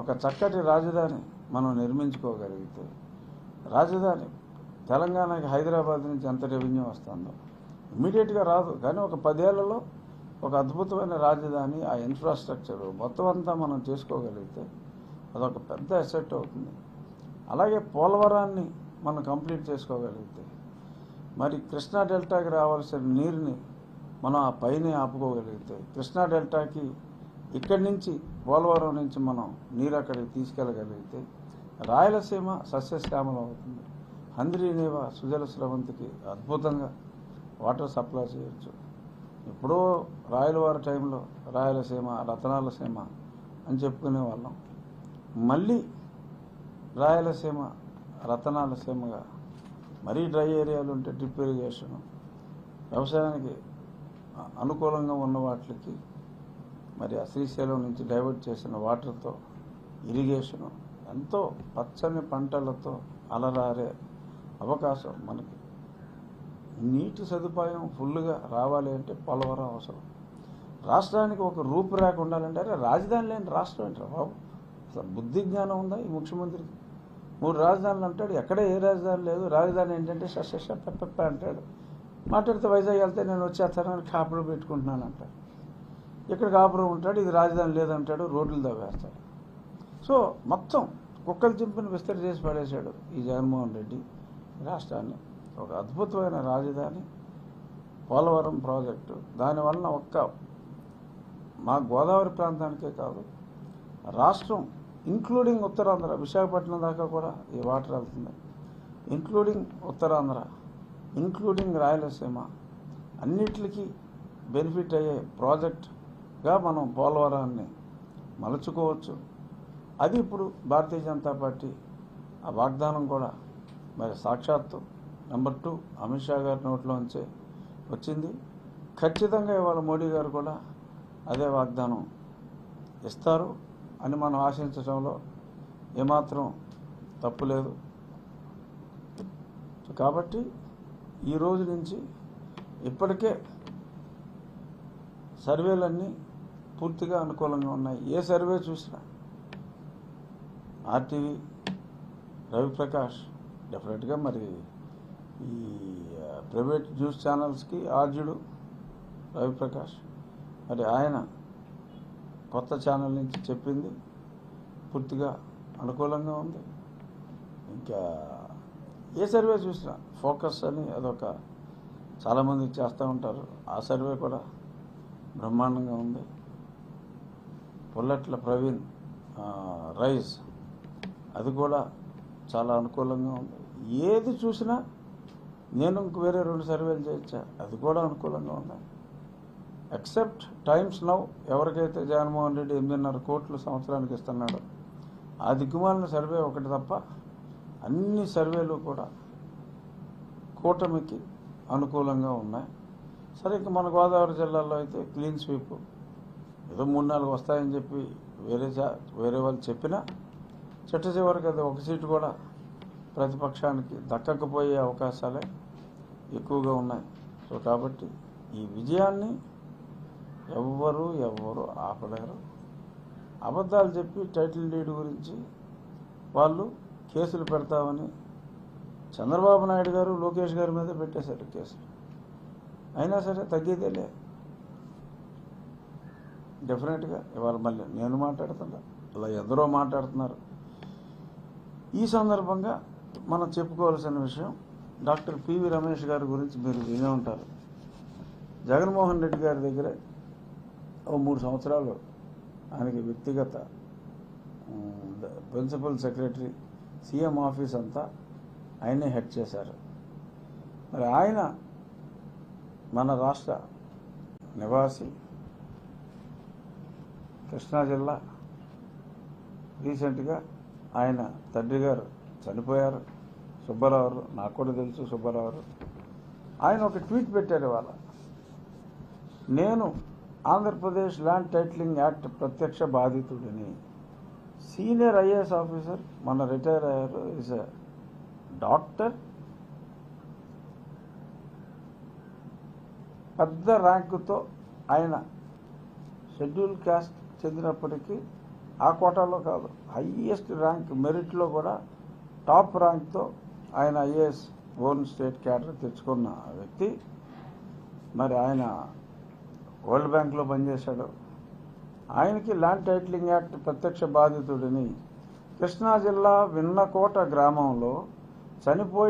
ఒక చక్కటి రాజధాని మనం నిర్మించుకోగలిగితే, రాజధాని తెలంగాణకి హైదరాబాద్ నుంచి ఎంత రెవెన్యూ వస్తుందో ఇమ్మీడియట్గా రాదు, కానీ ఒక 10 ఏళ్లలో ఒక అద్భుతమైన రాజధాని, ఆ ఇన్ఫ్రాస్ట్రక్చరు మొత్తం అంతా మనం చేసుకోగలిగితే అదొక పెద్ద అసెట్ అవుతుంది. అలాగే పోలవరాన్ని మనం కంప్లీట్ చేసుకోగలిగితే, మరి కృష్ణా డెల్టాకి రావాల్సిన నీరుని మనం ఆ పైనే ఆపుకోగలిగితే, కృష్ణా డెల్టాకి ఇక్కడి నుంచి పోలవరం నుంచి మనం నీరు అక్కడికి తీసుకెళ్ళగలిగితే రాయలసీమ సస్యశ్యామలం అవుతుంది. హంద్రీనేవ సుజల స్రవంతికి అద్భుతంగా వాటర్ సప్లై చేయొచ్చు. ఎప్పుడో రాయలవారి టైంలో రాయలసీమ, రతనాలసీమ అని చెప్పుకునే వాళ్ళం. మళ్ళీ రాయలసీమ రతనాలసీమగా, మరీ డ్రై ఏరియాలు ఉంటే డ్రిప్ ఇరిగేషను, వ్యవసాయానికి అనుకూలంగా ఉన్న వాటికి మరి ఆ శ్రీశైలం నుంచి డైవర్ట్ చేసిన వాటర్తో ఇరిగేషను, ఎంతో పచ్చని పంటలతో అలరారే అవకాశం మనకి. నీటి సదుపాయం ఫుల్గా రావాలి అంటే పోలవరం అవసరం. రాష్ట్రానికి ఒక రూపురేఖ ఉండాలంటే, అరే రాజధాని లేని రాష్ట్రం ఏంటారు బాబు, అసలు బుద్ధి జ్ఞానం ఉందా ఈ ముఖ్యమంత్రికి? 3 రాజధానులు అంటాడు, ఎక్కడ ఏ రాజధాని లేదు. రాజధాని ఏంటంటే పెప్ప అంటాడు. మాట్లాడితే వైజాగ్ వెళ్తే నేను వచ్చేస్తానని కాపురం పెట్టుకుంటున్నాను అంటాడు. ఇక్కడ కాపురం ఉంటాడు, ఇది రాజధాని లేదంటాడు, రోడ్లు దవ్వేస్తాడు. సో మొత్తం కుక్కలు చింపిని విస్తరి చేసి పడేశాడు ఈ జగన్మోహన్ రెడ్డి రాష్ట్రాన్ని. ఒక అద్భుతమైన రాజధాని పోలవరం ప్రాజెక్టు, దానివలన మా గోదావరి ప్రాంతానికే కాదు, రాష్ట్రం ఇంక్లూడింగ్ ఉత్తరాంధ్ర, విశాఖపట్నం దాకా కూడా ఈ వాటర్ వెళ్తుంది, ఇంక్లూడింగ్ ఉత్తరాంధ్ర, ఇంక్లూడింగ్ రాయలసీమ, అన్నిటికీ బెనిఫిట్ అయ్యే ప్రాజెక్ట్గా మనం పోలవరాన్ని మలుచుకోవచ్చు. అది ఇప్పుడు భారతీయ జనతా పార్టీ ఆ వాగ్దానం కూడా మరి సాక్షాత్తు నెంబర్ 2 అమిత్ షా గారి నోట్లోంచే వచ్చింది. ఖచ్చితంగా ఇవాళ మోడీ గారు కూడా అదే వాగ్దానం ఇస్తారు అని మనం ఆశించడంలో ఏమాత్రం తప్పు లేదు. కాబట్టి ఈ రోజు నుంచి ఇప్పటికే సర్వేలన్నీ పూర్తిగా అనుకూలంగా ఉన్నాయి. ఏ సర్వే చూసినా ఆర్టీవీ రవిప్రకాష్ డెఫినెట్గా మరి ఈ ప్రైవేట్ న్యూస్ ఛానల్స్కి ఆర్జుడు రవిప్రకాష్, మరి ఆయన కొత్త ఛానల్ నుంచి చెప్పింది పూర్తిగా అనుకూలంగా ఉంది. ఇంకా ఏ సర్వే చూసినా ఫోకస్ అని అదొక చాలామంది చేస్తూ ఉంటారు, ఆ సర్వే కూడా బ్రహ్మాండంగా ఉంది. పుల్లట్ల ప్రవీణ్ రైజ్ అది కూడా చాలా అనుకూలంగా ఉంది. ఏది చూసినా నేను ఇంక వేరే 2 సర్వేలు చేయొచ్చా, అది కూడా అనుకూలంగా ఉన్నాయి. ఎక్సెప్ట్ టైమ్స్ నౌ, ఎవరికైతే జగన్మోహన్ రెడ్డి 8.5 కోట్లు సంవత్సరానికి ఇస్తున్నాడో ఆ దిక్కుమాలిన సర్వే ఒకటి తప్ప అన్ని సర్వేలు కూడా కూటమికి అనుకూలంగా ఉన్నాయి. సరే, ఇక మన గోదావరి జిల్లాలో అయితే క్లీన్ స్వీప్ ఏదో 3-4 వస్తాయని చెప్పి వేరే వాళ్ళు చెప్పినా చిట్ట చివరికి అది 1 సీటు కూడా ప్రతిపక్షానికి దక్కకపోయే అవకాశాలే ఎక్కువగా ఉన్నాయి. సో కాబట్టి ఈ విజయాన్ని ఎవ్వరూ ఆపలేరు. అబద్ధాలు చెప్పి టైటిల్ డీడ్ గురించి వాళ్ళు కేసులు పెడతామని చంద్రబాబు నాయుడు గారు లోకేష్ గారి మీద పెట్టేశారు కేసులు. అయినా సరే తగ్గేదేలే. డెఫినెట్గా ఇవాళ మళ్ళీ నేను మాట్లాడుతున్నా, అలా ఎందరో మాట్లాడుతున్నారు. ఈ సందర్భంగా మనం చెప్పుకోవాల్సిన విషయం, డాక్టర్ పివి రమేష్ గారి గురించి మీరు వినే ఉంటారు. జగన్మోహన్ రెడ్డి గారి దగ్గర 3 సంవత్సరాలు ఆయనకి వ్యక్తిగత ప్రిన్సిపల్ సెక్రటరీ, సీఎం ఆఫీస్ అంతా ఆయనే హెడ్ చేశారు. మరి ఆయన మన రాష్ట్ర నివాసి, కృష్ణా జిల్లా. రీసెంట్గా ఆయన తండ్రి గారు చనిపోయారు, సుబ్బారావు. నాకు కూడా తెలుసు సుబ్బారావు. ఆయన ఒక ట్వీట్ పెట్టారు ఇవాళ, నేను ఆంధ్రప్రదేశ్ ల్యాండ్ టైటిలింగ్ యాక్ట్ ప్రత్యక్ష బాధితుడిని. సీనియర్ ఐఏఎస్ ఆఫీసర్, మన రిటైర్ అయ్యారు, ఈజ్ ఎ డాక్టర్, పెద్ద ర్యాంకుతో ఆయన షెడ్యూల్ క్యాస్ట్ చెందినప్పటికీ ఆ కోటాలో కాదు, హైయెస్ట్ ర్యాంక్ మెరిట్లో కూడా టాప్ ర్యాంక్తో ఆయన ఐఏఎస్ ఓన్ స్టేట్ క్యాడర్ తెచ్చుకున్న వ్యక్తి. మరి ఆయన వరల్డ్ బ్యాంక్లో పనిచేశాడు. ఆయనకి ల్యాండ్ టైటిలింగ్ యాక్ట్ ప్రత్యక్ష బాధితుడిని కృష్ణా జిల్లా విన్నకోట గ్రామంలో చనిపోయి